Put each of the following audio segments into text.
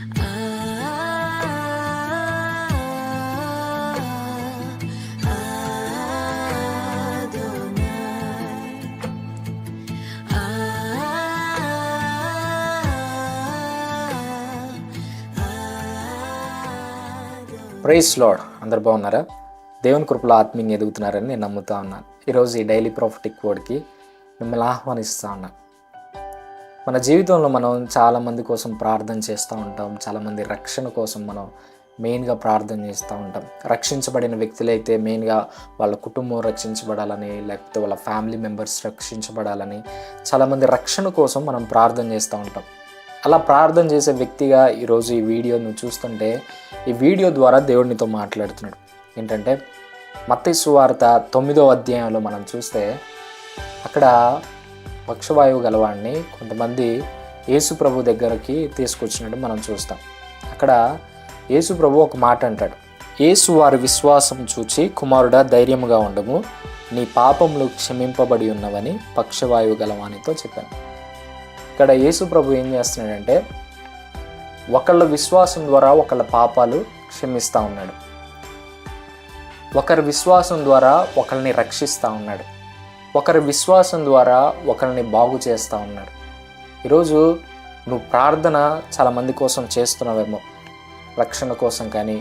Praise lord. అందరు బాగున్నారా? దేవుని కృపలో ఆత్మీయంగా ఎదుగుతున్నారని నేను నమ్ముతా ఉన్నాను. ఈరోజు ఈ డైలీ ప్రాఫిటిక్ వర్డ్కి మిమ్మల్ని ఆహ్వానిస్తూ ఉన్నాను. మన జీవితంలో మనం చాలామంది కోసం ప్రార్థన చేస్తూ ఉంటాం. చాలామంది రక్షణ కోసం మనం మెయిన్గా ప్రార్థన చేస్తూ ఉంటాం. రక్షించబడిన వ్యక్తులైతే మెయిన్గా వాళ్ళ కుటుంబం రక్షించబడాలని, లేకపోతే వాళ్ళ ఫ్యామిలీ మెంబర్స్ రక్షించబడాలని చాలామంది రక్షణ కోసం మనం ప్రార్థన చేస్తూ ఉంటాం. అలా ప్రార్థన చేసే వ్యక్తిగా ఈరోజు ఈ వీడియో నువ్వు చూస్తుంటే, ఈ వీడియో ద్వారా దేవుడు నీతో మాట్లాడుతున్నాడు. ఏంటంటే మత్తయి సువార్త 9వ అధ్యాయంలో మనం చూస్తే, అక్కడ పక్షవాయువు గలవాడిని కొంతమంది యేసు ప్రభు దగ్గరికి తీసుకొచ్చినట్టు మనం చూస్తాం. అక్కడ యేసు ప్రభు ఒక మాట అంటాడు, యేసు వారి విశ్వాసం చూచి, కుమారుడా ధైర్యముగా ఉండము, నీ పాపములు క్షమింపబడి ఉన్నవని పక్షవాయువు గలవానితో చెప్పాను. ఇక్కడ యేసు ప్రభు ఏం చేస్తున్నాడంటే, ఒకళ్ళ విశ్వాసం ద్వారా ఒకళ్ళ పాపాలు క్షమిస్తూ ఉన్నాడు. ఒకరి విశ్వాసం ద్వారా ఒకరిని రక్షిస్తూ ఉన్నాడు. ఒకరి విశ్వాసం ద్వారా ఒకరిని బాగు చేస్తూ ఉన్నాడు. ఈరోజు నువ్వు ప్రార్థన చాలామంది కోసం చేస్తున్నావేమో, రక్షణ కోసం కానీ,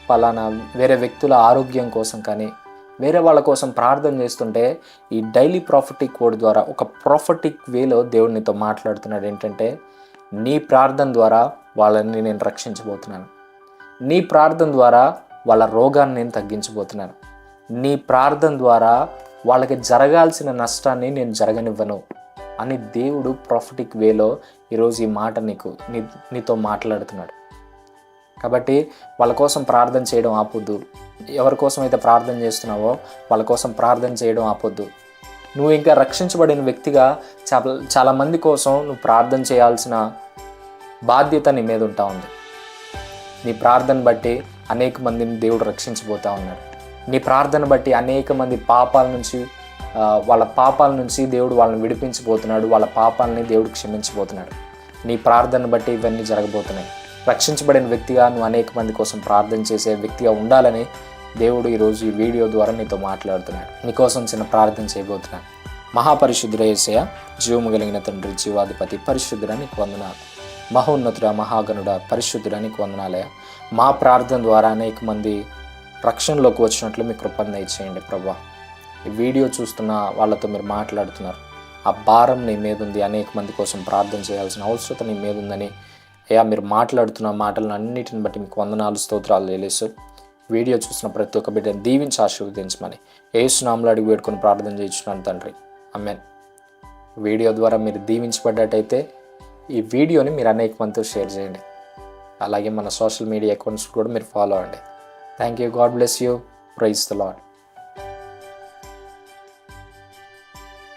పలానా వేరే వ్యక్తుల ఆరోగ్యం కోసం కానీ, వేరే వాళ్ళ కోసం ప్రార్థన చేస్తుంటే, ఈ డైలీ ప్రాఫిటిక్ వర్డ్ ద్వారా ఒక ప్రాఫిటిక్ వేలో దేవుడు నీతో మాట్లాడుతున్నాడు. ఏంటంటే, నీ ప్రార్థన ద్వారా వాళ్ళని నేను రక్షించబోతున్నాను. నీ ప్రార్థన ద్వారా వాళ్ళ రోగాన్ని నేను తగ్గించబోతున్నాను. నీ ప్రార్థన ద్వారా వాళ్ళకి జరగాల్సిన నష్టాన్ని నేను జరగనివ్వను అని దేవుడు ప్రాఫిటిక్ వేలో ఈరోజు ఈ మాట నీతో మాట్లాడుతున్నాడు. కాబట్టి వాళ్ళ కోసం ప్రార్థన చేయడం ఆపొద్దు. ఎవరి కోసం అయితే ప్రార్థన చేస్తున్నావో వాళ్ళ కోసం ప్రార్థన చేయడం ఆపొద్దు. నువ్వు ఇంకా రక్షించబడిన వ్యక్తిగా చాలామంది కోసం నువ్వు ప్రార్థన చేయాల్సిన బాధ్యత నీ మీద ఉంటా ఉంది. నీ ప్రార్థన బట్టి అనేక మందిని దేవుడు రక్షించబోతా ఉన్నాడు. నీ ప్రార్థన బట్టి అనేక మంది వాళ్ళ పాపాల నుంచి దేవుడు వాళ్ళని విడిపించబోతున్నాడు. వాళ్ళ పాపాలని దేవుడు క్షమించబోతున్నాడు. నీ ప్రార్థన బట్టి ఇవన్నీ జరగబోతున్నాయి. రక్షించబడిన వ్యక్తిగా నువ్వు అనేక మంది కోసం ప్రార్థన చేసే వ్యక్తిగా ఉండాలని దేవుడు ఈరోజు ఈ వీడియో ద్వారా నీతో మాట్లాడుతున్నాడు. నీకోసం చిన్న ప్రార్థన చేయబోతున్నాను. మహాపరిశుద్ధుడ యేసయ్య, జీవము కలిగిన తండ్రి, జీవాధిపతి, పరిశుద్ధుడా నీకు వందనాలు. మహోన్నతుడ, మహాగణుడ, పరిశుద్ధుడా నీకు వందనాలయ. మా ప్రార్థన ద్వారా అనేక మంది రక్షణలోకి వచ్చినట్లు మీ కృపను దయచేయండి ప్రభా. ఈ వీడియో చూస్తున్న వాళ్ళతో మీరు మాట్లాడుతున్నారు. ఆ భారం నీ మీద ఉంది. అనేక మంది కోసం ప్రార్థన చేయాల్సిన అవసరత నీ మీద ఉందని అయ్యా మీరు మాట్లాడుతున్న మాటలను అన్నిటిని బట్టి మీకు వందనాలు, స్తోత్రాలు తెలియసు. వీడియో చూసిన ప్రతి ఒక్క బిడ్డను దీవించి ఆశీర్వదించమని యేసు నామములో అడిగి వేడుకొని ప్రార్థన చేయించున్నాను తండ్రి, ఆమేన్. వీడియో ద్వారా మీరు దీవించబడ్డట్టయితే ఈ వీడియోని మీరు అనేక మందితో షేర్ చేయండి. అలాగే మన సోషల్ మీడియా అకౌంట్స్ కూడా మీరు ఫాలో అవ్వండి. Thank you. God bless you. Praise the lord.